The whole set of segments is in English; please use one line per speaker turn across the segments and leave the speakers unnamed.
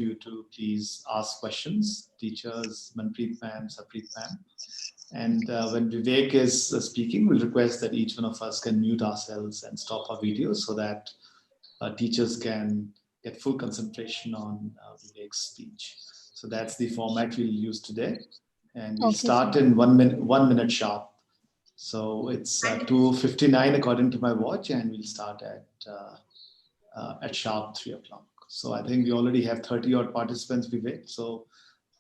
you to please ask questions, teachers, Manpreet ma'am, Sapreet ma'am. And when Vivek is speaking, we'll request that each one of us can mute ourselves and stop our videos so that teachers can get full concentration on Vivek's speech. So that's the format we'll use today. And we'll start in 1 minute sharp. So it's 2:59 according to my watch, and we'll start at sharp 3 o'clock. So I think we already have 30 odd participants, Vivek. So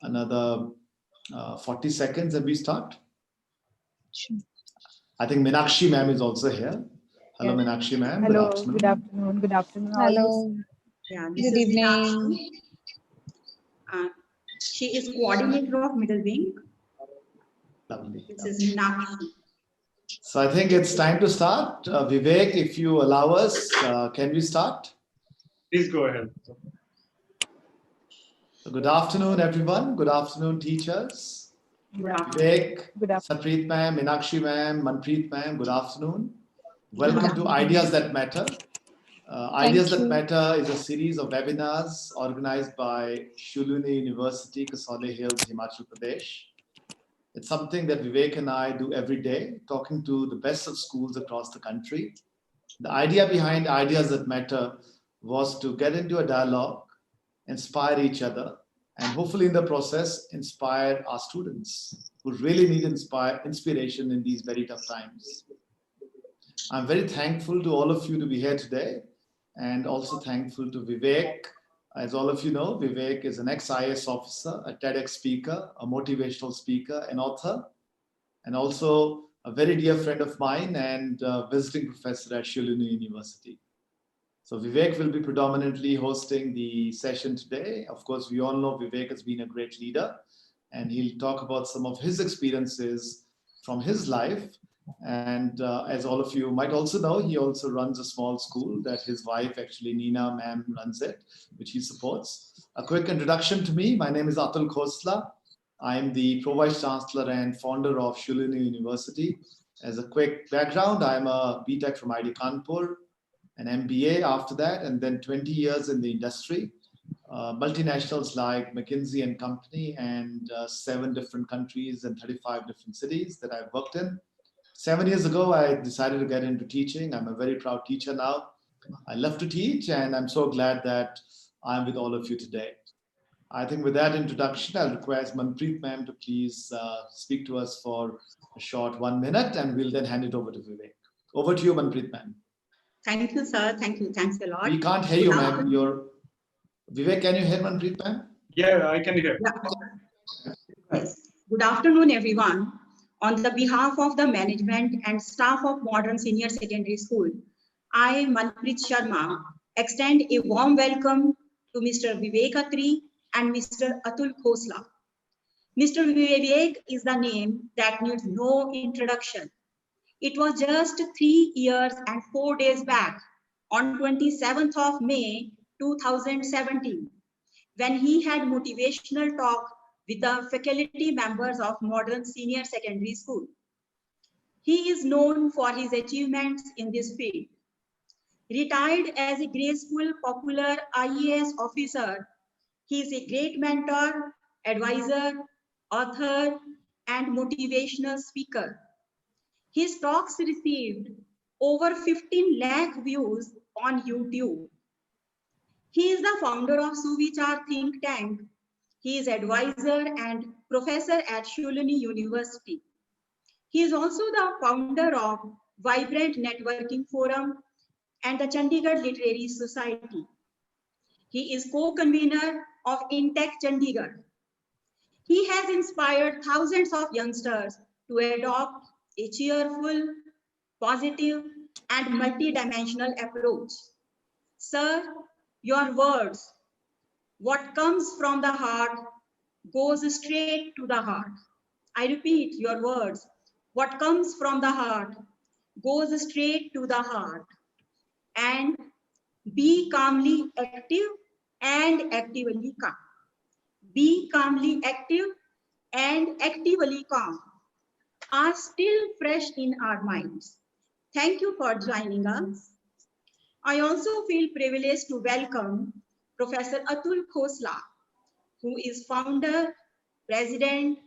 another 40 seconds and we start.
Sure.
I think Meenakshi ma'am is also here. Hello,
Yeah.
Meenakshi ma'am.
Hello,
Good afternoon.
good afternoon.
Hello.
Yeah,
Good evening.
She is coordinator of middle wing.
Lovely.
This is Meenakshi.
So I think it's time to start. Vivek, if you allow us, can we start?
Please go ahead.
So good afternoon, everyone. Good afternoon, teachers.
Good afternoon.
Vivek,
Good afternoon.
Sapreet ma'am, Meenakshi ma'am, Manpreet ma'am, good afternoon. Welcome to Ideas That Matter. Ideas That Matter is a series of webinars organized by Shuluni University, Kasole Hills, Himachal Pradesh. It's something that Vivek and I do every day, talking to the best of schools across the country. The idea behind Ideas That Matter was to get into a dialogue, inspire each other, and hopefully in the process, inspire our students who really need inspiration in these very tough times. I'm very thankful to all of you to be here today, and also thankful to Vivek. As all of you know, Vivek is an ex-IAS officer, a TEDx speaker, a motivational speaker, an author, and also a very dear friend of mine and visiting professor at Shuluni University. So Vivek will be predominantly hosting the session today. Of course, we all know Vivek has been a great leader, and he'll talk about some of his experiences from his life. And as all of you might also know, he also runs a small school that his wife, actually Nina ma'am, runs it, which he supports. A quick introduction to me. My name is Atul Khosla. I'm the Pro-Vice Chancellor and founder of Shuluni University. As a quick background, I'm a BTech from IIT Kanpur, an MBA after that, and then 20 years in the industry. Multinationals like McKinsey and Company, and 7 different countries and 35 different cities that I've worked in. 7 years ago, I decided to get into teaching. I'm a very proud teacher now. I love to teach, and I'm so glad that I'm with all of you today. I think with that introduction, I'll request Manpreet ma'am to please speak to us for a short 1 minute, and we'll then hand it over to Vivek. Over to you, Manpreet ma'am.
Thank you, sir. Thank you. Thanks a lot.
We can't hear you, ma'am. Vivek, can you hear Manpreet ma'am?
Yeah, I can hear.
Yeah. Yes. Good afternoon, everyone. On the behalf of the management and staff of Modern Senior Secondary School, I, Manpreet Sharma, extend a warm welcome to Mr. Vivek Atray and Mr. Atul Khosla. Mr. Vivek is the name that needs no introduction. It was just 3 years and 4 days back, on 27th of May 2017, when he had motivational talk with the faculty members of Modern Senior Secondary School. He is known for his achievements in this field. Retired as a graceful, popular IAS officer, he is a great mentor, advisor, author, and motivational speaker. His talks received over 15 lakh views on YouTube. He is the founder of Suvichar think tank. He is advisor and professor at Shuluni University. He is also the founder of Vibrant Networking Forum and the Chandigarh Literary Society. He is co-convener of Intech Chandigarh. He has inspired thousands of youngsters to adopt a cheerful, positive, and multidimensional approach. Sir, your words, what comes from the heart goes straight to the heart. I repeat your words. What comes from the heart goes straight to the heart. And be calmly active and actively calm. Be calmly active and actively calm are still fresh in our minds. Thank you for joining us. I also feel privileged to welcome Professor Atul Khosla, who is founder, president,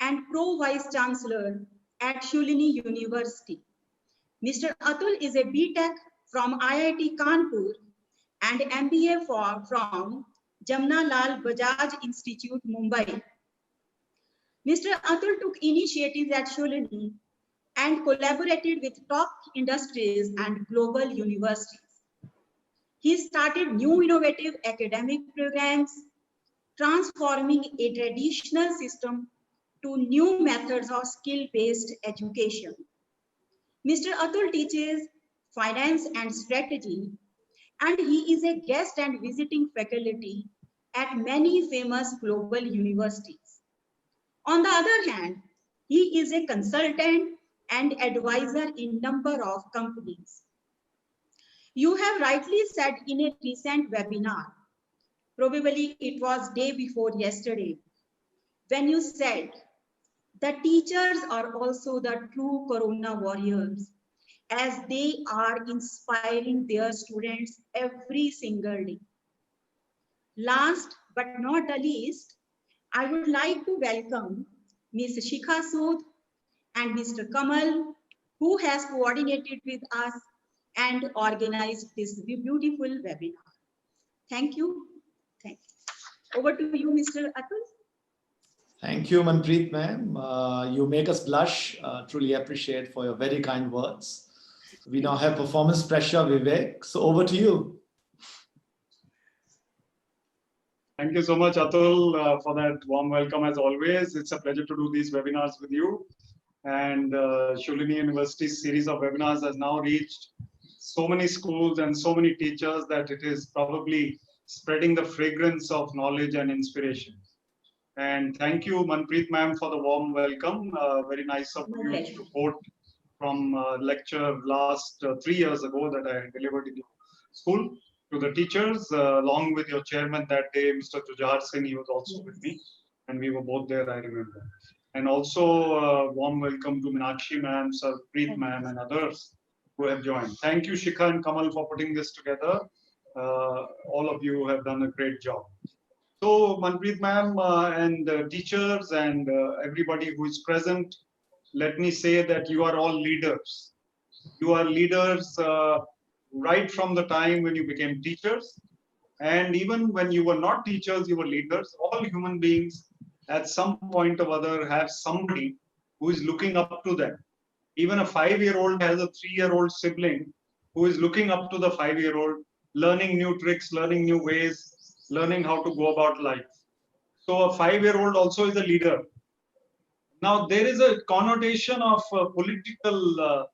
and pro-vice chancellor at Shulini University. Mr. Atul is a BTech from IIT Kanpur and MBA from Jamna Lal Bajaj Institute, Mumbai. Mr. Atul took initiatives at Shulini and collaborated with top industries and global universities. He started new innovative academic programs, transforming a traditional system to new methods of skill-based education. Mr. Atul teaches finance and strategy, and he is a guest and visiting faculty at many famous global universities. On the other hand, he is a consultant and advisor in number of companies. You have rightly said in a recent webinar, probably it was day before yesterday, when you said the teachers are also the true Corona warriors, as they are inspiring their students every single day. Last but not the least, I would like to welcome Ms. Shikha Sood and Mr. Kamal, who has coordinated with us and organized this beautiful webinar. Thank you. Thank you. Over to you, Mr. Atul.
Thank you, Manpreet ma'am. You make us blush. Truly appreciate for your very kind words. We now have performance pressure, Vivek. So over to you.
Thank you so much, Atul, for that warm welcome as always. It's a pleasure to do these webinars with you. And Shulini University's series of webinars has now reached so many schools and so many teachers that it is probably spreading the fragrance of knowledge and inspiration. And thank you, Manpreet ma'am, for the warm welcome. Very nice of you to quote from a lecture last 3 years ago that I delivered in your school to the teachers, along with your chairman that day, Mr. Jujhar Singh. He was also with me, and we were both there, I remember. And also warm welcome to Meenakshi ma'am, Sarpreet ma'am, and others who have joined. Thank you, Shikha and Kamal, for putting this together. All of you have done a great job. So, Manpreet ma'am and teachers and everybody who is present, let me say that you are all leaders. You are leaders right from the time when you became teachers. And even when you were not teachers, you were leaders. All human beings at some point or other have somebody who is looking up to them. Even a 5-year-old has a 3-year-old sibling who is looking up to the 5-year-old, learning new tricks, learning new ways, learning how to go about life. So a 5-year-old also is a leader. Now there is a connotation of political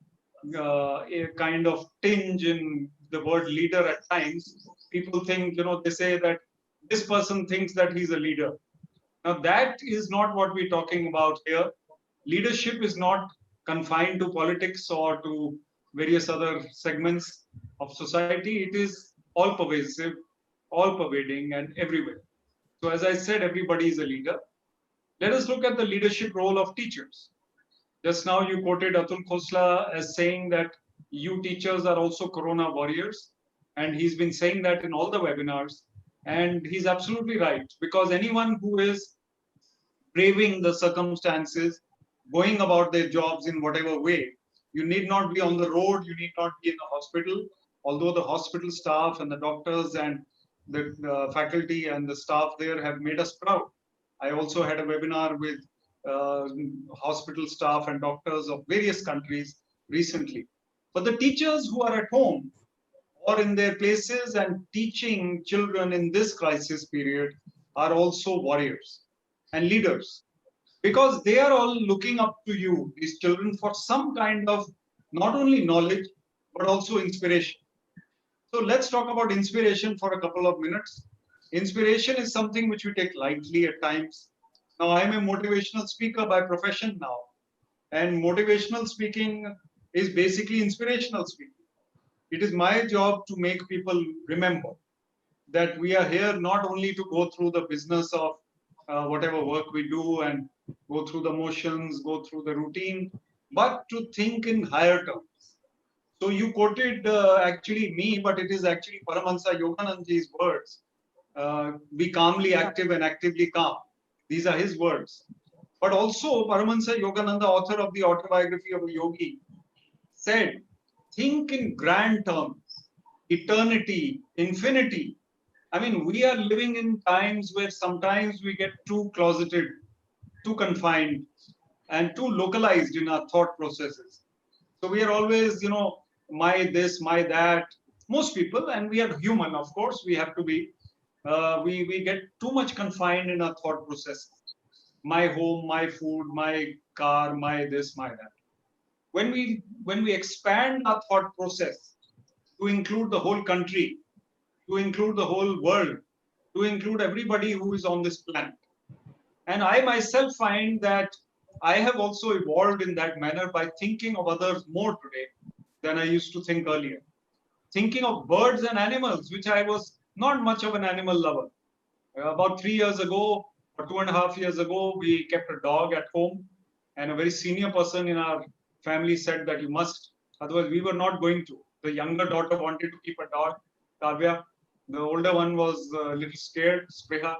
a kind of tinge in the word leader at times. People think, they say that this person thinks that he's a leader. Now that is not what we're talking about here. Leadership is not confined to politics or to various other segments of society. It is all pervasive, all pervading, and everywhere. So as I said, everybody is a leader. Let us look at the leadership role of teachers. Just now you quoted Atul Khosla as saying that you teachers are also Corona warriors. And he's been saying that in all the webinars. And he's absolutely right, because anyone who is braving the circumstances, going about their jobs in whatever way, you need not be on the road, you need not be in the hospital, although the hospital staff and the doctors and the faculty and the staff there have made us proud. I also had a webinar with hospital staff and doctors of various countries recently. But the teachers who are at home or in their places and teaching children in this crisis period are also warriors and leaders, because they are all looking up to you, these children, for some kind of not only knowledge, but also inspiration. So let's talk about inspiration for a couple of minutes. Inspiration is something which we take lightly at times. Now, I'm a motivational speaker by profession now, and motivational speaking is basically inspirational speaking. It is my job to make people remember that we are here not only to go through the business of whatever work we do and go through the motions, go through the routine, but to think in higher terms. So you quoted actually me, but it is actually Paramahansa Yoganandaji's words be calmly active and actively calm. These are his words. But also, Paramahansa Yogananda, author of the autobiography of a yogi, said, think in grand terms, eternity, infinity. I mean, we are living in times where sometimes we get too closeted, too confined, and too localized in our thought processes. So we are always, my this, my that. Most people, and we are human, of course, we have to be. We get too much confined in our thought process. My home, my food, my car, my this, my that. When we expand our thought process to include the whole country, to include the whole world, to include everybody who is on this planet. And I myself find that I have also evolved in that manner by thinking of others more today than I used to think earlier. Thinking of birds and animals, which I was not much of an animal lover. About 3 years ago, or 2.5 years ago, we kept a dog at home, and a very senior person in our family said that you must, otherwise we were not going to. The younger daughter wanted to keep a dog, Kavya. The older one was a little scared, Spriha,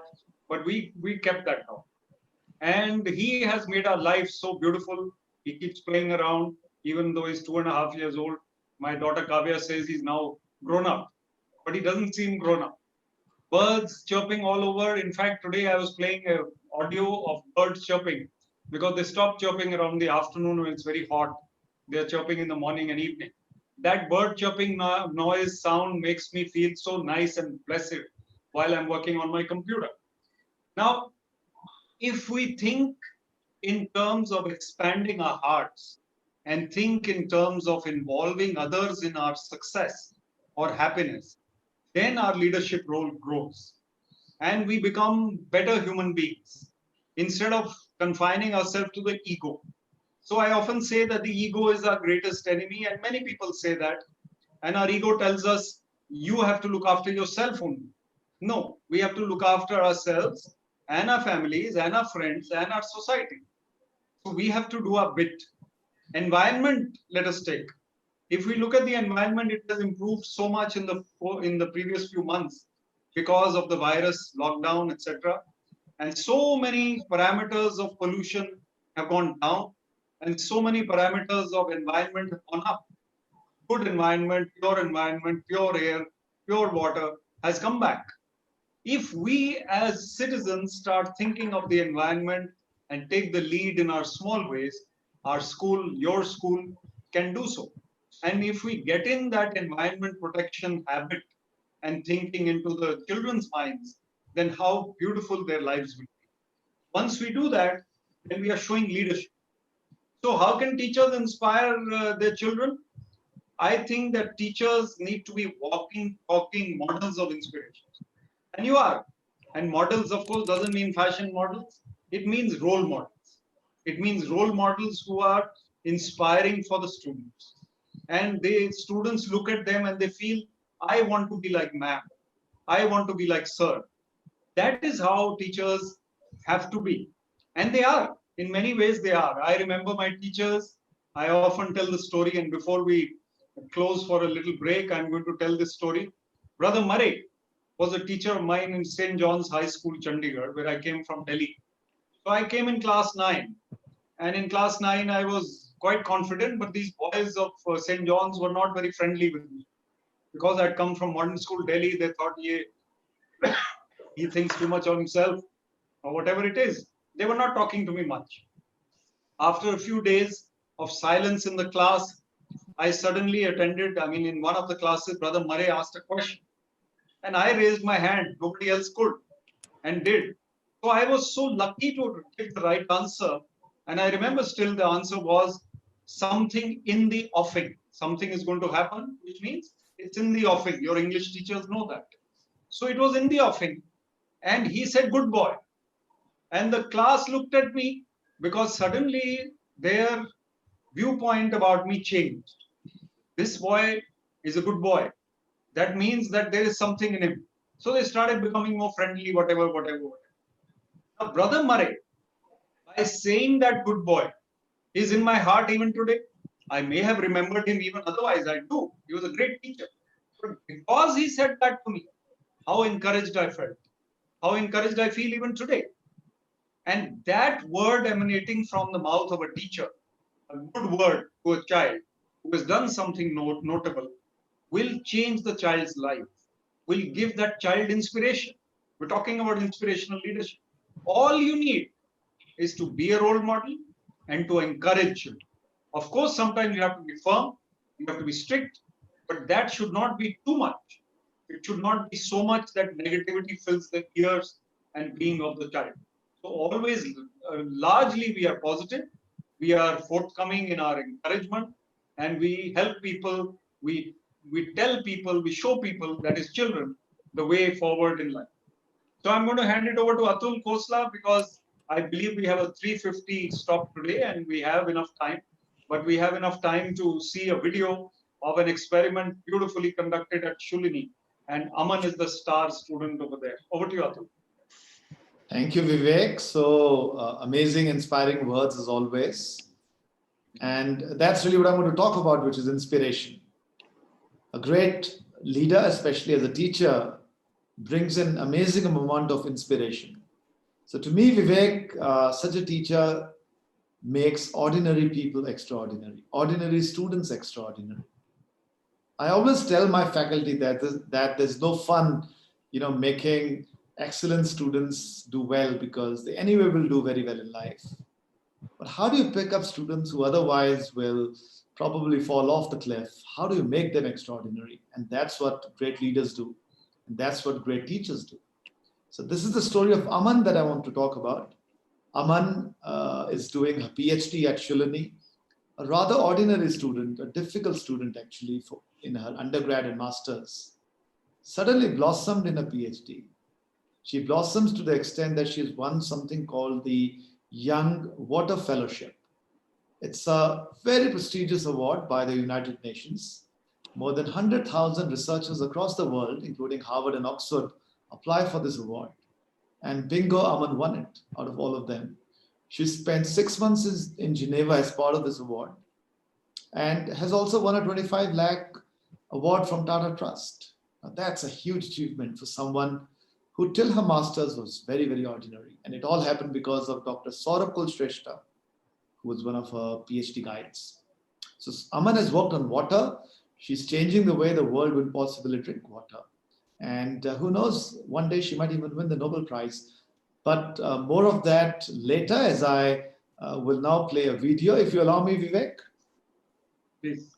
but we kept that dog. And he has made our life so beautiful. He keeps playing around, even though he's 2.5 years old. My daughter Kavya says he's now grown up, but he doesn't seem grown up. Birds chirping all over. In fact, today I was playing an audio of birds chirping because they stop chirping around the afternoon when it's very hot. They're chirping in the morning and evening. That bird chirping noise sound makes me feel so nice and blessed while I'm working on my computer. Now, if we think in terms of expanding our hearts and think in terms of involving others in our success or happiness, then our leadership role grows and we become better human beings instead of confining ourselves to the ego. So I often say that the ego is our greatest enemy, and many people say that. And our ego tells us, you have to look after yourself only. No, we have to look after ourselves and our families and our friends and our society. So we have to do our bit. Environment, let us take. If we look at the environment, it has improved so much in the previous few months because of the virus, lockdown, etc. And so many parameters of pollution have gone down, and so many parameters of environment have gone up. Good environment, pure air, pure water has come back. If we as citizens start thinking of the environment and take the lead in our small ways, our school, your school can do so. And if we get in that environment protection habit and thinking into the children's minds, then how beautiful their lives will be. Once we do that, then we are showing leadership. So how can teachers inspire their children? I think that teachers need to be walking, talking models of inspiration. And you are. And models, of course, doesn't mean fashion models. It means role models. It means role models who are inspiring for the students. And the students look at them and they feel, I want to be like ma'am. I want to be like sir. That is how teachers have to be. And they are. In many ways, they are. I remember my teachers. I often tell the story. And before we close for a little break, I'm going to tell this story. Brother Murray was a teacher of mine in St. John's High School, Chandigarh, where I came from Delhi. So I came in class 9. And in class 9, I was quite confident, but these boys of St. John's were not very friendly with me. Because I'd come from modern school Delhi, they thought he thinks too much of himself or whatever it is. They were not talking to me much. After a few days of silence in the class, I suddenly attended, in one of the classes, Brother Murray asked a question. And I raised my hand. Nobody else could and did. So I was so lucky to get the right answer. And I remember still the answer was something in the offing. Something is going to happen, which means it's in the offing. Your English teachers know that. So it was in the offing. And he said, good boy. And the class looked at me because suddenly their viewpoint about me changed. This boy is a good boy. That means that there is something in him. So they started becoming more friendly, whatever. Now, Brother Murray, by saying that good boy, is in my heart even today. I may have remembered him even otherwise. I do. He was a great teacher. But because he said that to me, how encouraged I felt. how encouraged I feel even today. And that word emanating from the mouth of a teacher, a good word to a child who has done something notable, will change the child's life, will give that child inspiration. We're talking about inspirational leadership. All you need is to be a role model and to encourage children. Of course, sometimes you have to be firm, you have to be strict, but that should not be too much. It should not be so much that negativity fills the ears and being of the child. So always, largely we are positive, we are forthcoming in our encouragement, and we help people, we tell people, we show people, that is children, the way forward in life. So I'm going to hand it over to Atul Khosla because I believe we have a 3:50 stop today and we have enough time. But we have enough time to see a video of an experiment beautifully conducted at Shulini. And Aman is the star student over there. Over to you, Atul.
Thank you, Vivek. So amazing, inspiring words as always. And that's really what I'm going to talk about, which is inspiration. A great leader, especially as a teacher, brings an amazing amount of inspiration. So to me, Vivek, such a teacher makes ordinary people extraordinary, ordinary students extraordinary. I always tell my faculty that there's no fun, making excellent students do well because they anyway will do very well in life. But how do you pick up students who otherwise will probably fall off the cliff? How do you make them extraordinary? And that's what great leaders do. And that's what great teachers do. So this is the story of Aman that I want to talk about. Aman is doing her PhD at Shulini, a rather ordinary student, a difficult student actually in her undergrad and masters, suddenly blossomed in a PhD. She blossoms to the extent that she's won something called the Young Water Fellowship. It's a very prestigious award by the United Nations. More than 100,000 researchers across the world, including Harvard and Oxford, apply for this award. And bingo, Aman won it out of all of them. She spent 6 months in Geneva as part of this award and has also won a 25 lakh award from Tata Trust. Now that's a huge achievement for someone who till her masters was very, very ordinary. And it all happened because of Dr. Saurabh Kulshrestha, who was one of her PhD guides. So Aman has worked on water. She's changing the way the world will possibly drink water. And who knows, one day she might even win the Nobel Prize. But more of that later as I will now play a video. If you allow me, Vivek.
Please.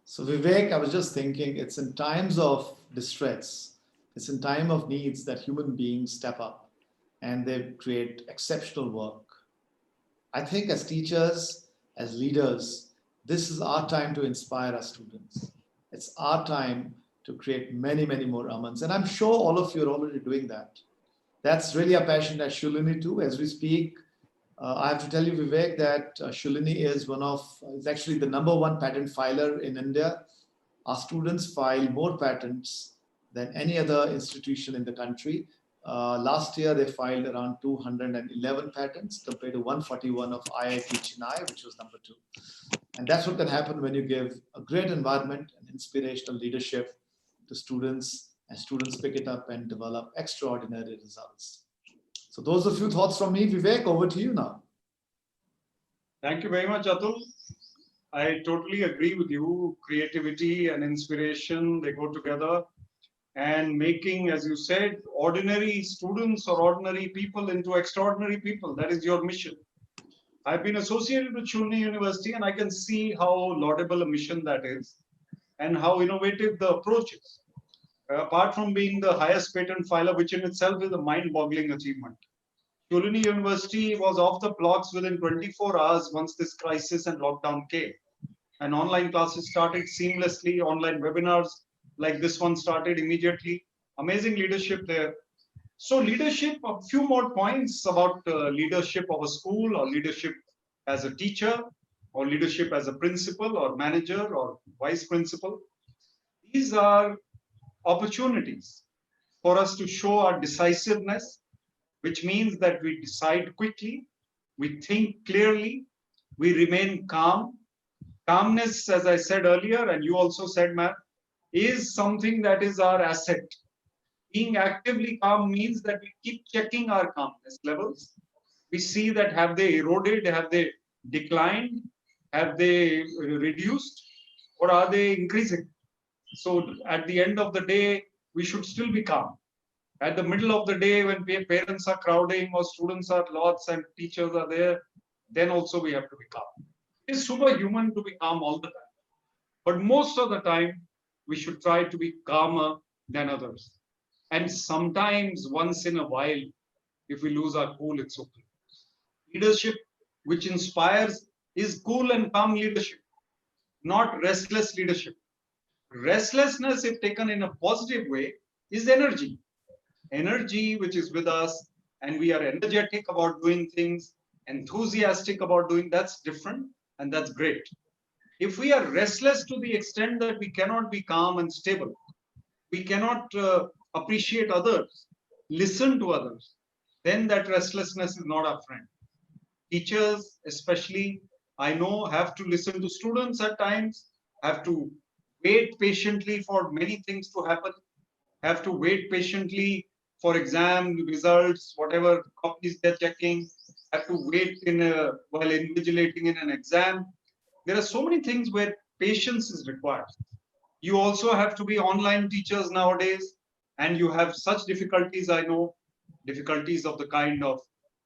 So Vivek, I was just thinking, it's in times of distress, it's in time of needs that human beings step up and they create exceptional work. I think as teachers, as leaders, This is our time to inspire our students. It's our time to create many, many more Amans. And I'm sure all of you are already doing that. That's really a passion at Shulini too. As we speak, I have to tell you, Vivek, that Shulini is actually the #1 patent filer in India. Our students file more patents than any other institution in the country. Last year, they filed around 211 patents compared to 141 of IIT Chennai, which was #2. And that's what can happen when you give a great environment and inspirational leadership to students, and students pick it up and develop extraordinary results. So those are a few thoughts from me. Vivek, over to you now.
Thank you very much, Atul. I totally agree with you. Creativity and inspiration, they go together. And making, as you said, ordinary students or ordinary people into extraordinary people. That is your mission. I've been associated with Shulini University, and I can see how laudable a mission that is and how innovative the approach is. Apart from being the highest patent filer, which in itself is a mind-boggling achievement. Shulini University was off the blocks within 24 hours once this crisis and lockdown came. And online classes started seamlessly, online webinars like this one started immediately. Amazing leadership there. So leadership, a few more points about leadership of a school or leadership as a teacher or leadership as a principal or manager or vice principal. These are opportunities for us to show our decisiveness, which means that we decide quickly, we think clearly, we remain calm. Calmness, as I said earlier, and you also said, Matt, is something that is our asset. Being actively calm means that we keep checking our calmness levels. We see that have they eroded, have they declined, have they reduced, or are they increasing? So at the end of the day, we should still be calm. At the middle of the day, when parents are crowding or students are lots and teachers are there, then also we have to be calm. It's superhuman to be calm all the time. But most of the time, we should try to be calmer than others. And sometimes, once in a while, if we lose our cool, it's okay. Leadership which inspires is cool and calm leadership, not restless leadership. Restlessness, if taken in a positive way, is energy. Energy which is with us, and we are energetic about doing things, enthusiastic about doing, that's different, and that's great. If we are restless to the extent that we cannot be calm and stable, we cannot appreciate others, listen to others, then that restlessness is not our friend. Teachers, especially, I know, have to listen to students at times, have to wait patiently for many things to happen, have to wait patiently for exam results, whatever copies they're checking, have to wait while invigilating in an exam. There are so many things where patience is required. You also have to be online teachers nowadays, and you have such difficulties, I know, difficulties of the kind of,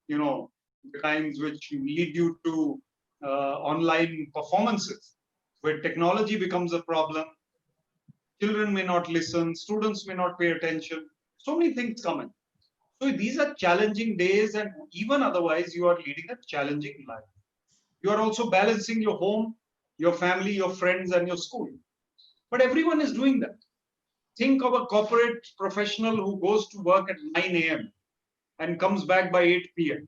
the kinds which lead you to online performances, where technology becomes a problem. Children may not listen, students may not pay attention. So many things come in. So these are challenging days, and even otherwise, you are leading a challenging life. You are also balancing your home, your family, your friends, and your school. But everyone is doing that. Think of a corporate professional who goes to work at 9 a.m. and comes back by 8 p.m.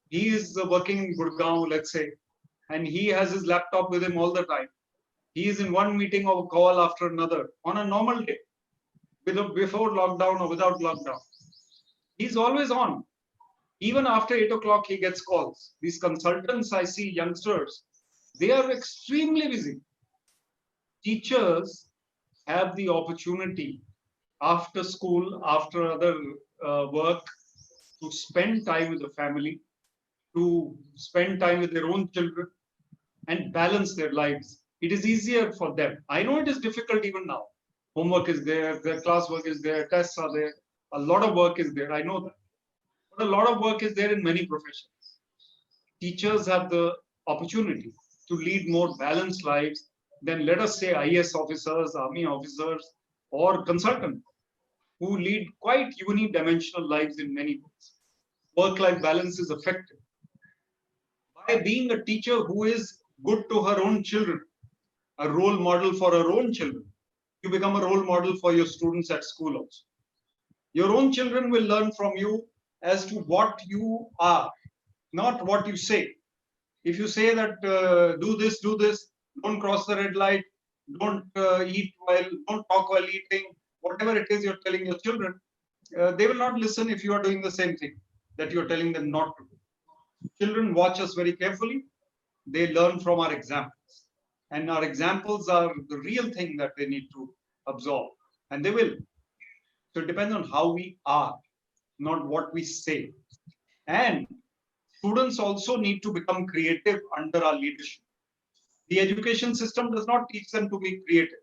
He is working in Gurgaon, let's say, and he has his laptop with him all the time. He is in one meeting or call after another on a normal day, before lockdown or without lockdown. He's always on. Even after 8 o'clock, he gets calls. These consultants, I see youngsters, they are extremely busy. Teachers have the opportunity after school, after other work, to spend time with the family, to spend time with their own children and balance their lives. It is easier for them. I know it is difficult even now. Homework is there, their classwork is there, tests are there, a lot of work is there. I know that. But a lot of work is there in many professions. Teachers have the opportunity to lead more balanced lives than, let us say, IAS officers, army officers, or consultants who lead quite unidimensional lives in many ways. Work-life balance is affected by being a teacher who is good to her own children, a role model for her own children, you become a role model for your students at school also. Your own children will learn from you as to what you are, not what you say. If you say that do this, don't cross the red light, don't don't talk while eating, whatever it is you're telling your children, they will not listen if you are doing the same thing that you're telling them not to do. Children watch us very carefully. They learn from our examples. And our examples are the real thing that they need to absorb. And they will. So it depends on how we are, not what we say. And students also need to become creative under our leadership. The education system does not teach them to be creative.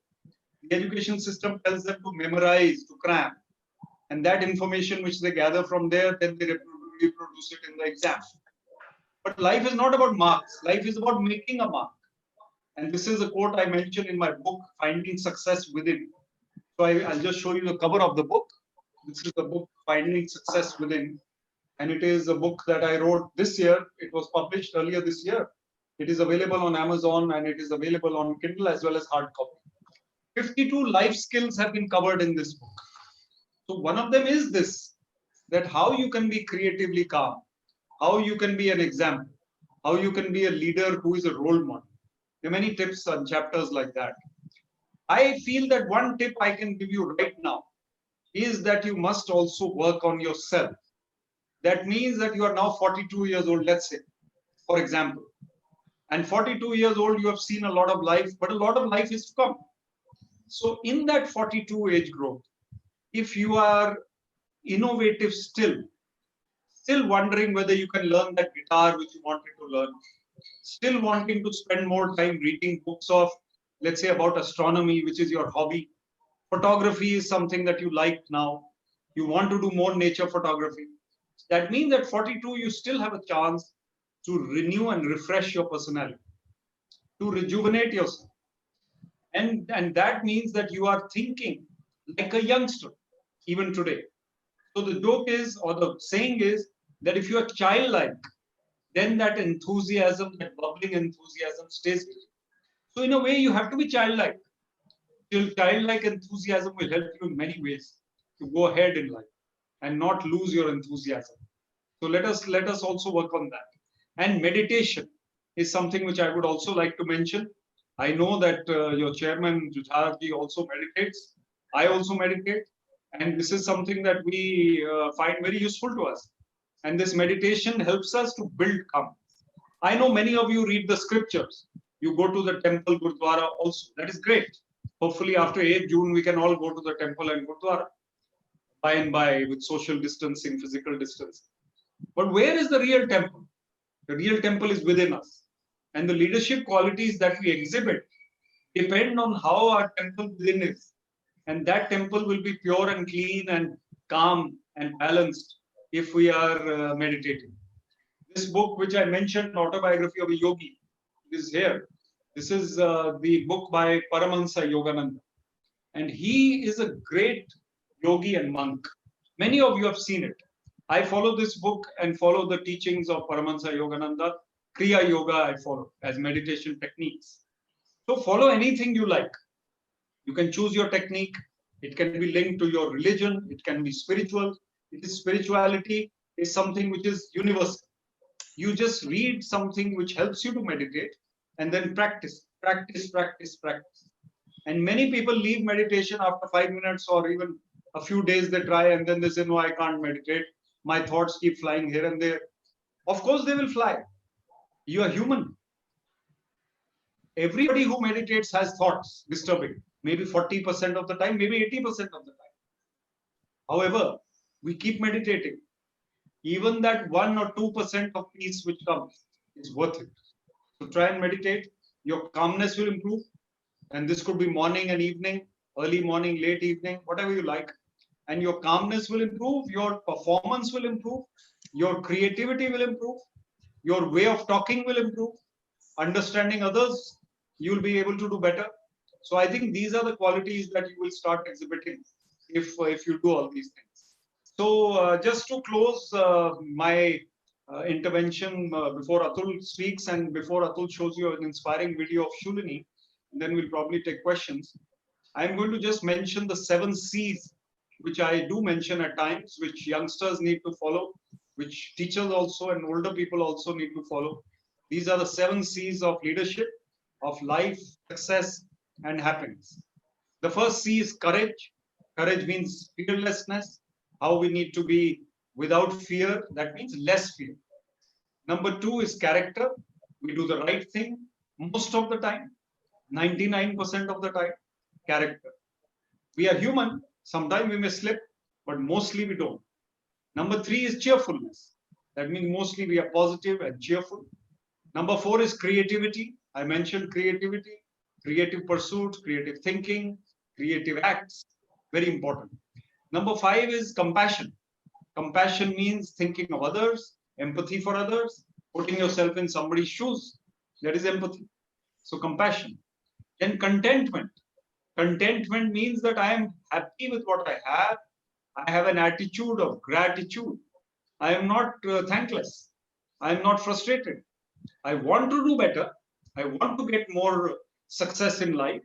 The education system tells them to memorize, to cram. And that information which they gather from there, then they reproduce it in the exam. But life is not about marks. Life is about making a mark. And this is a quote I mentioned in my book, Finding Success Within. So I'll just show you the cover of the book. This is the book, Finding Success Within. And it is a book that I wrote this year. It was published earlier this year. It is available on Amazon and it is available on Kindle as well as hard copy. 52 life skills have been covered in this book. So one of them is this, that how you can be creatively calm, how you can be an example, how you can be a leader who is a role model. There are many tips and chapters like that. I feel that one tip I can give you right now is that you must also work on yourself. That means that you are now 42 years old, let's say, for example. And 42 years old, you have seen a lot of life, but a lot of life is to come. So in that 42 age group, if you are innovative still wondering whether you can learn that guitar which you wanted to learn, still wanting to spend more time reading books of, let's say, about astronomy, which is your hobby. Photography is something that you like now. You want to do more nature photography. That means at 42, you still have a chance to renew and refresh your personality, to rejuvenate yourself. And that means that you are thinking like a youngster, even today. So the joke is, or the saying is, that if you are childlike, then that enthusiasm, that bubbling enthusiasm stays with you. So in a way, you have to be childlike. Childlike enthusiasm will help you in many ways to go ahead in life and not lose your enthusiasm. So let us also work on that. And meditation is something which I would also like to mention. I know that your chairman Jujharji also meditates. I also meditate, and this is something that we find very useful to us. And this meditation helps us to build calm. I know many of you read the scriptures. You go to the temple, Gurdwara also. That is great. Hopefully after 8th June, we can all go to the temple and Gurdwara by and by with social distancing, physical distancing. But where is the real temple? The real temple is within us. And the leadership qualities that we exhibit depend on how our temple within is. And that temple will be pure and clean and calm and balanced if we are meditating. This book, which I mentioned, Autobiography of a Yogi, is here. This is the book by Paramahansa Yogananda. And he is a great yogi and monk. Many of you have seen it. I follow this book and follow the teachings of Paramahansa Yogananda. Kriya Yoga I follow as meditation techniques. So follow anything you like. You can choose your technique. It can be linked to your religion. It can be spiritual. Spirituality is something which is universal. You just read something which helps you to meditate and then practice. And many people leave meditation after 5 minutes or even a few days they try and then they say, no, I can't meditate. My thoughts keep flying here and there. Of course, they will fly. You are human. Everybody who meditates has thoughts disturbing, maybe 40% of the time, maybe 80% of the time. However, we keep meditating. Even that 1 or 2% of peace which comes is worth it. So try and meditate. Your calmness will improve. And this could be morning and evening, early morning, late evening, whatever you like. And your calmness will improve. Your performance will improve. Your creativity will improve. Your way of talking will improve. Understanding others, you'll be able to do better. So I think these are the qualities that you will start exhibiting if you do all these things. So just to close my intervention before Atul speaks and before Atul shows you an inspiring video of Shulini. Then we'll probably take questions. I'm going to just mention the 7 C's, which I do mention at times, which youngsters need to follow, which teachers also and older people also need to follow. These are the 7 C's of leadership, of life, success, and happiness. The first C is courage. Courage means fearlessness, how we need to be without fear. That means less fear. Number 2 is character. We do the right thing most of the time, 99% of the time. Character. We are human. Sometimes we may slip, but mostly we don't. Number 3 is cheerfulness. That means mostly we are positive and cheerful. Number 4 is creativity. I mentioned creativity, creative pursuits, creative thinking, creative acts. Very important. Number 5 is compassion. Compassion means thinking of others, empathy for others, putting yourself in somebody's shoes. That is empathy. So compassion. Then contentment. Contentment means that I am happy with what I have. I have an attitude of gratitude. I am not thankless. I am not frustrated. I want to do better. I want to get more success in life.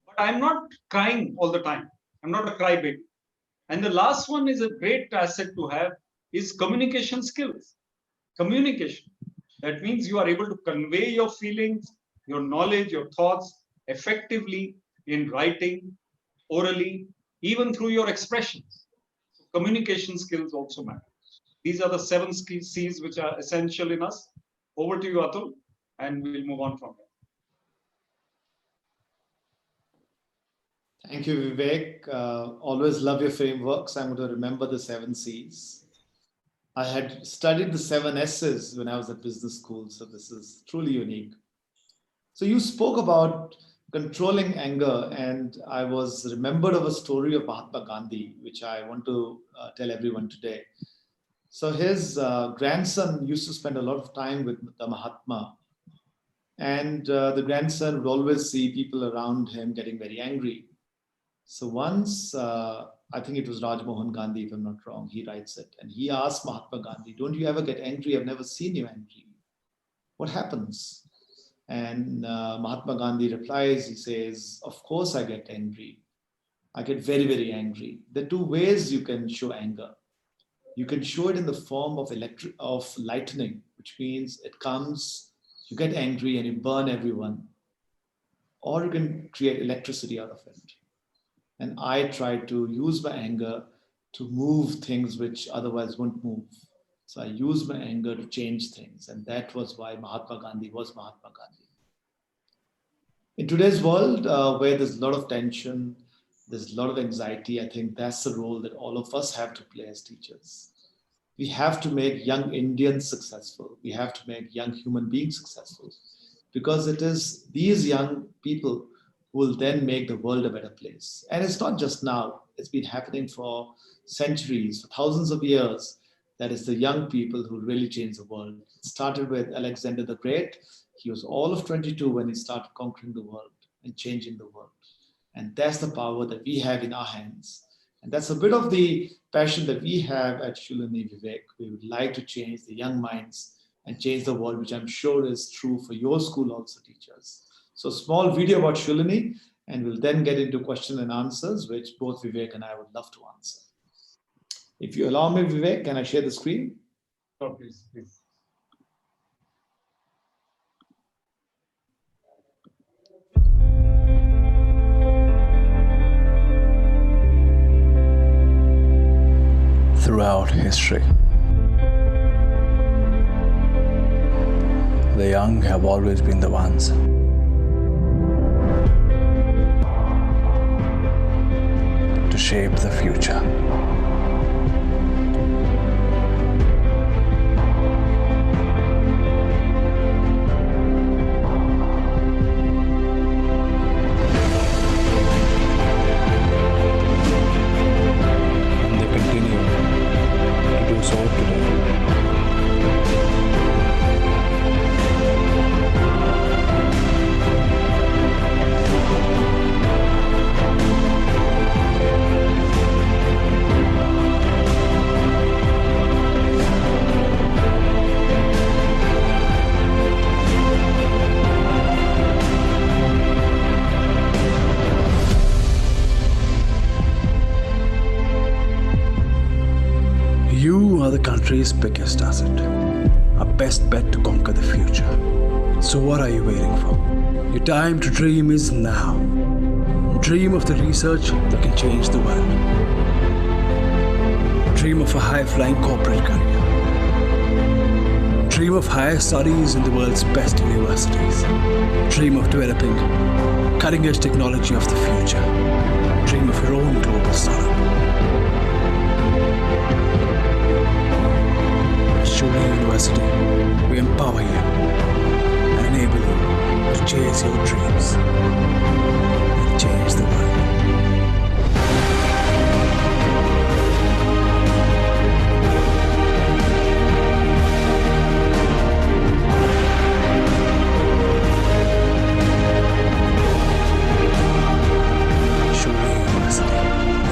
But I'm not crying all the time. I'm not a crybaby. And the last one is a great asset to have is communication skills. Communication. That means you are able to convey your feelings, your knowledge, your thoughts effectively in writing, orally, even through your expressions. Communication skills also matter. These are the 7 C's which are essential in us. Over to you, Atul, and we'll move on from there.
Thank you, Vivek. Always love your frameworks. I'm going to remember the 7 C's. I had studied the 7 S's when I was at business school, so this is truly unique. So you spoke about controlling anger, and I was remembered of a story of Mahatma Gandhi, which I want to tell everyone today. So his grandson used to spend a lot of time with the Mahatma, and the grandson would always see people around him getting very angry. So once, I think it was Rajmohan Gandhi, if I'm not wrong, he writes it, and he asked Mahatma Gandhi, "Don't you ever get angry? I've never seen you angry. What happens?" And Mahatma Gandhi replies, he says, "Of course I get angry. I get very, very angry. There are 2 ways you can show anger. You can show it in the form of lightning, which means it comes, you get angry and you burn everyone. Or you can create electricity out of it. And I try to use my anger to move things which otherwise wouldn't move. So I use my anger to change things. And that was why Mahatma Gandhi was Mahatma Gandhi." In today's world, where there's a lot of tension, there's a lot of anxiety, I think that's the role that all of us have to play as teachers. We have to make young Indians successful. We have to make young human beings successful, because it is these young people who will then make the world a better place. And it's not just now, it's been happening for centuries, for thousands of years. That is the young people who really change the world. It started with Alexander the Great. He was all of 22 when he started conquering the world and changing the world. And that's the power that we have in our hands. And that's a bit of the passion that we have at Shulini, Vivek. We would like to change the young minds and change the world, which I'm sure is true for your school also, teachers. So small video about Shulini, and we'll then get into question and answers, which both Vivek and I would love to answer. If you allow me, Vivek, can I share the screen?
Oh, please.
Throughout history, the young have always been the ones to shape the future. And they continue to do so today. country's biggest asset, our best bet to conquer the future. So what are you waiting for? Your time to dream is now. Dream of the research that can change the world. Dream of a high-flying corporate career. Dream of higher studies in the world's best universities. Dream of developing cutting-edge technology of the future. Dream of your own global startup. At Shulini University, we empower you and enable you to chase your dreams and change the world.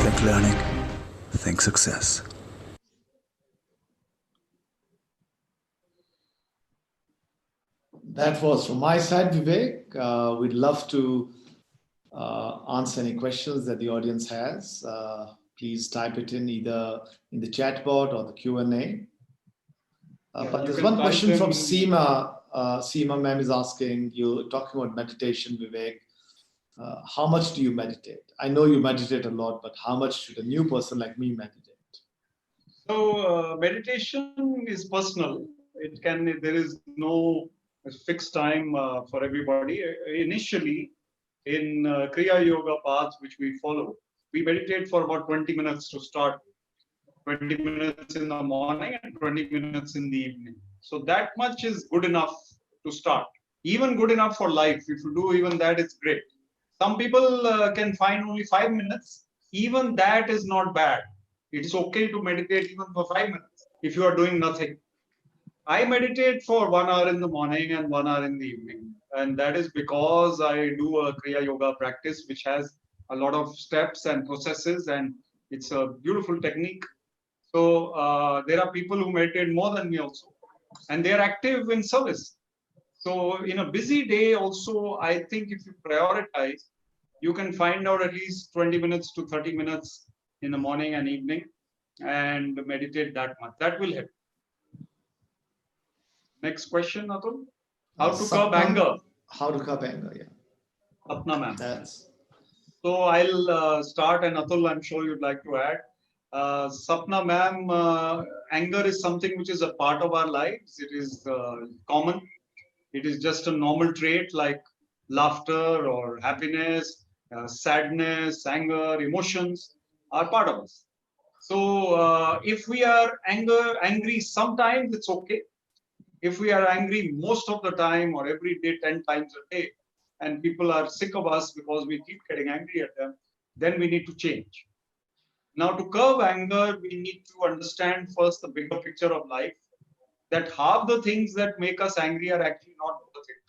Think learning, think success.
That was from my side, Vivek. We'd love to answer any questions that the audience has. Please type it in either in the chat board or the Q&A. But there's one question from Seema. Seema ma'am is asking, you're talking about meditation, Vivek. How much do you meditate? I know you meditate a lot, but how much should a new person like me meditate?
So meditation is personal. There is no fixed time for everybody. Initially, in Kriya Yoga path, which we follow, we meditate for about 20 minutes to start. 20 minutes in the morning and 20 minutes in the evening. So that much is good enough to start. Even good enough for life. If you do even that, it's great. Some people can find only 5 minutes. Even that is not bad. It's okay to meditate even for 5 minutes if you are doing nothing. I meditate for 1 hour in the morning and 1 hour in the evening. And that is because I do a Kriya Yoga practice, which has a lot of steps and processes, and it's a beautiful technique. So there are people who meditate more than me also, and they are active in service. So in a busy day also, I think if you prioritize, you can find out at least 20 minutes to 30 minutes in the morning and evening and meditate that much. That will help. Next question, Atul. How to curb anger?
How to curb anger, yeah.
Apna ma'am.
That's...
So I'll start, and Atul, I'm sure you'd like to add. Sapna ma'am, anger is something which is a part of our lives. It is common. It is just a normal trait like laughter or happiness, sadness, anger, emotions are part of us. So if we are angry sometimes, it's okay. If we are angry most of the time or every day, 10 times a day, and people are sick of us because we keep getting angry at them, then we need to change. Now, to curb anger, we need to understand first the bigger picture of life, that half the things that make us angry are actually not worth it.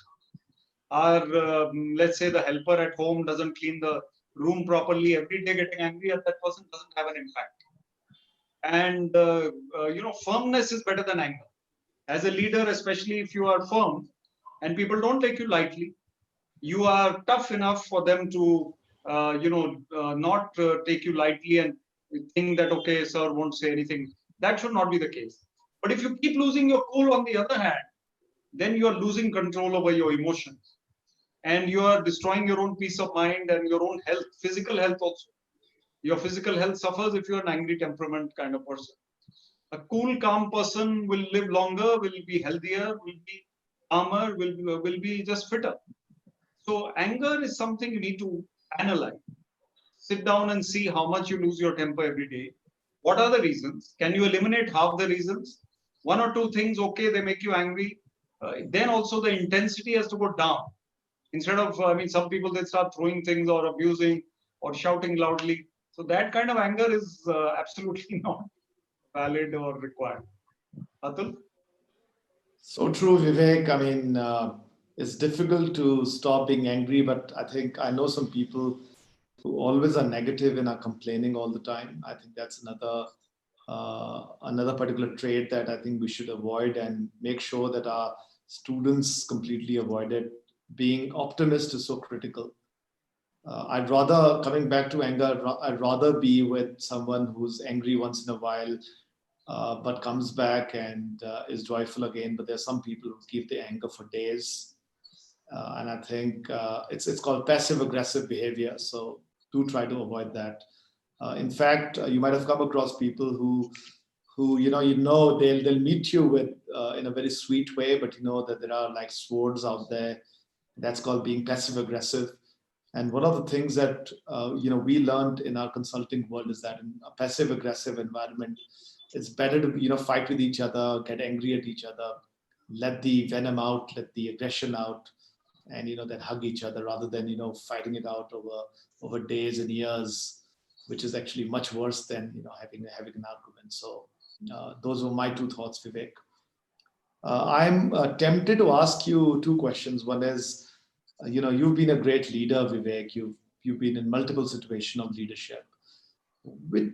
Our, let's say the helper at home doesn't clean the room properly, every day getting angry at that person doesn't have an impact. And, firmness is better than anger. As a leader, especially if you are firm and people don't take you lightly, you are tough enough for them to, not take you lightly and think that, okay, sir won't say anything. That should not be the case. But if you keep losing your cool on the other hand, then you are losing control over your emotions. And you are destroying your own peace of mind and your own health, physical health also. Your physical health suffers if you're an angry temperament kind of person. A cool, calm person will live longer, will be healthier, will be calmer, will be just fitter. So anger is something you need to analyze. Sit down and see how much you lose your temper every day. What are the reasons? Can you eliminate half the reasons? One or two things, okay, they make you angry. Then also the intensity has to go down. Instead of, some people, they start throwing things or abusing or shouting loudly. So that kind of anger is absolutely not valid or required. Atul?
So true, Vivek. It's difficult to stop being angry, but I know some people who always are negative and are complaining all the time. I think that's another particular trait that I think we should avoid and make sure that our students completely avoid it. Being optimist is so critical. I'd rather, coming back to anger, I'd rather be with someone who's angry once in a while, but comes back and is joyful again. But there's some people who keep the anger for days. And I think it's called passive aggressive behavior. So do try to avoid that. In fact, you might have come across people who they'll meet you with in a very sweet way, but you know that there are like swords out there. That's called being passive aggressive. And one of the things that we learned in our consulting world is that in a passive aggressive environment, it's better to fight with each other, get angry at each other, let the venom out, let the aggression out, and then hug each other rather than fighting it out over days and years, which is actually much worse than having an argument. So those were my two thoughts, Vivek. I'm tempted to ask you two questions. One is, you've been a great leader, Vivek. You've been in multiple situations of leadership.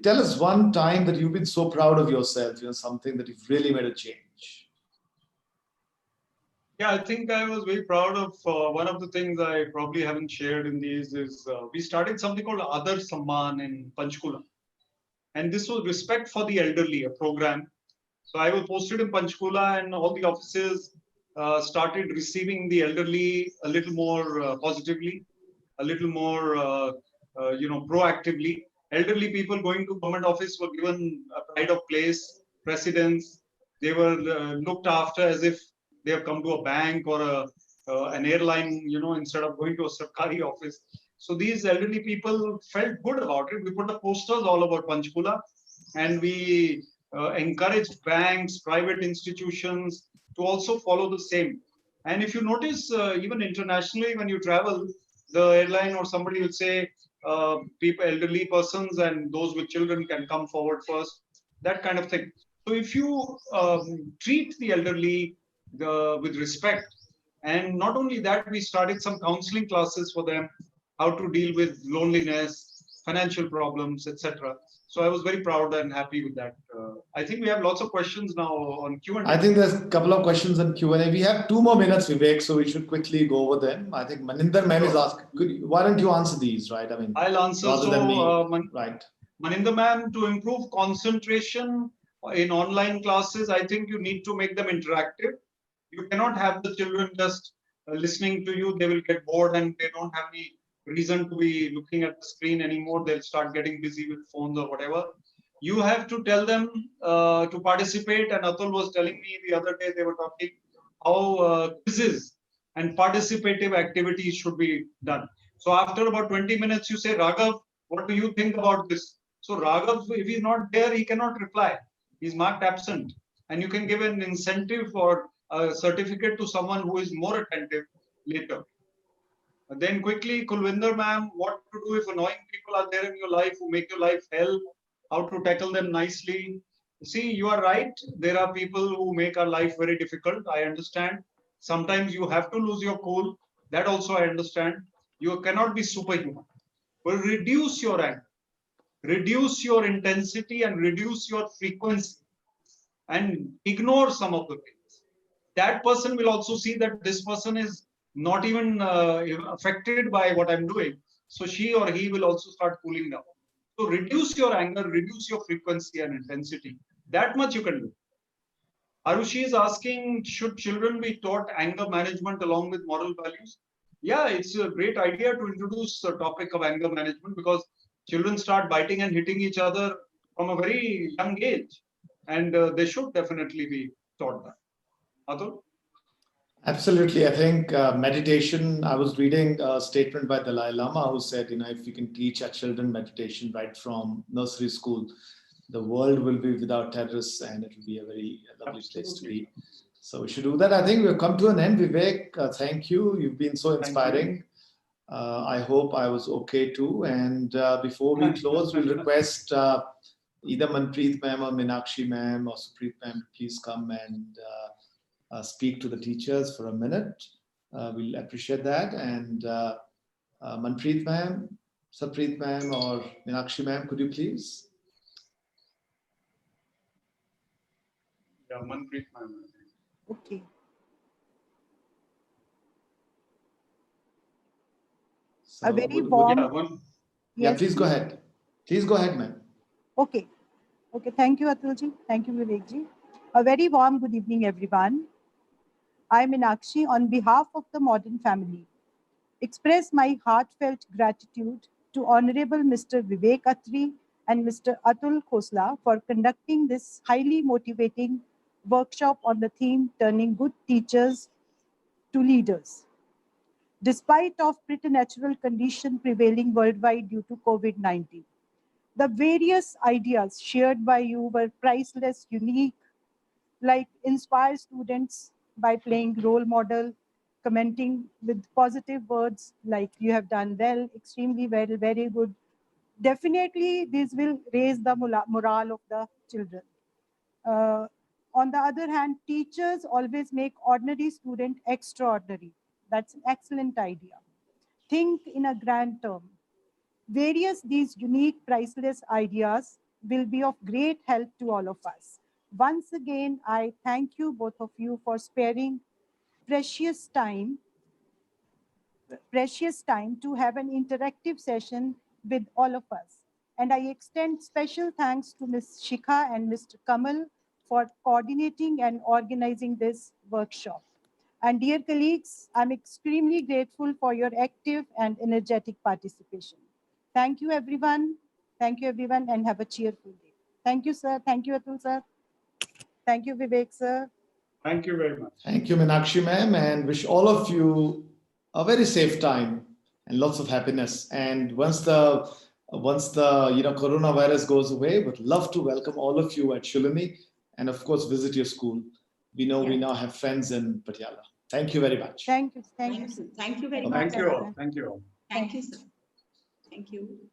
Tell us one time that you've been so proud of yourself, something that you've really made a change.
Yeah, I think I was very proud of one of the things I probably haven't shared in these is we started something called Adar Samman in Panchkula. And this was respect for the elderly, a program. So I was posted in Panchkula and all the offices started receiving the elderly a little more positively, a little more, proactively. Elderly people going to government office were given a pride of place, precedence. They were looked after as if they have come to a bank or an airline, instead of going to a Sarkari office. So these elderly people felt good about it. We put the posters all about Panchkula and we encouraged banks, private institutions to also follow the same. And if you notice, even internationally, when you travel, the airline or somebody will say, people, elderly persons and those with children can come forward first, that kind of thing. So if you treat the elderly with respect, and not only that, we started some counseling classes for them, how to deal with loneliness, financial problems, etc. So I was very proud and happy with that. I think we have lots of questions now on Q&A.
I think there's a couple of questions on Q&A. We have 2 more minutes, Vivek, so we should quickly go over them. I think Maninder ma'am is asking, why don't you answer these, right? I mean,
I'll answer.
Rather than me, right.
Maninder ma'am, to improve concentration in online classes, I think you need to make them interactive. You cannot have the children just listening to you. They will get bored and they don't have any reason to be looking at the screen anymore. They'll start getting busy with phones or whatever. You have to tell them to participate. And Atul was telling me the other day, they were talking how quizzes and participative activities should be done. So after about 20 minutes, you say, Raghav, what do you think about this? So Raghav, if he's not there, he cannot reply. He's marked absent. And you can give an incentive or a certificate to someone who is more attentive later. Then quickly, Kulwinder ma'am, what to do if annoying people are there in your life who make your life hell, how to tackle them nicely. See, you are right. There are people who make our life very difficult. I understand. Sometimes you have to lose your cool. That also I understand. You cannot be superhuman. But reduce your anger, reduce your intensity and reduce your frequency and ignore some of the things. That person will also see that this person is not even affected by what I'm doing. So she or he will also start cooling down. So reduce your anger, reduce your frequency and intensity. That much you can do. Arushi is asking, should children be taught anger management along with moral values? Yeah, it's a great idea to introduce the topic of anger management because children start biting and hitting each other from a very young age. And they should definitely be taught that. Atul?
Absolutely. I think meditation, I was reading a statement by Dalai Lama who said, if we can teach our children meditation right from nursery school, the world will be without terrorists and it will be a very lovely place to be. So we should do that. I think we've come to an end, Vivek. Thank you. You've been so inspiring. I hope I was okay too. And before we close, we'll request either Manpreet ma'am or Meenakshi ma'am or Supreet ma'am to please come and speak to the teachers for a minute. We'll appreciate that. And Manpreet ma'am, Supreet ma'am or Meenakshi ma'am, could you please?
Yeah, Manpreet ma'am.
Okay.
So
A very warm.
Yeah, please go ahead. Please go ahead, ma'am.
Okay. Okay, thank you, Atulji. Thank you, Vivekji. A very warm good evening, everyone. I, Meenakshi, on behalf of the Modern Family, express my heartfelt gratitude to Honorable Mr. Vivek Atray and Mr. Atul Khosla for conducting this highly motivating workshop on the theme Turning Good Teachers to Leaders. Despite of preternatural condition prevailing worldwide due to COVID-19, the various ideas shared by you were priceless, unique, like inspire students by playing role model, commenting with positive words like you have done well, extremely well, very good. Definitely, this will raise the morale of the children. Uh, on the other hand, teachers always make ordinary student extraordinary. That's an excellent idea. Think in a grand term. Various these unique, priceless ideas will be of great help to all of us. Once again, I thank you, both of you, for sparing precious time to have an interactive session with all of us. And I extend special thanks to Ms. Shikha and Mr. Kamal for coordinating and organizing this workshop. And dear colleagues, I'm extremely grateful for your active and energetic participation. Thank you, everyone. Thank you, everyone, and have a cheerful day. Thank you, sir. Thank you, Atul, sir. Thank you, Vivek, sir.
Thank you very much.
Thank you, Meenakshi ma'am, and wish all of you a very safe time and lots of happiness. And once the coronavirus goes away, would love to welcome all of you at Shulini and of course visit your school. We know we now have friends in Patiala. Thank you very much.
Thank you. Thank you.
Thank you very
Thank
much.
you all. Thank you all.
Thank you, sir. Thank you.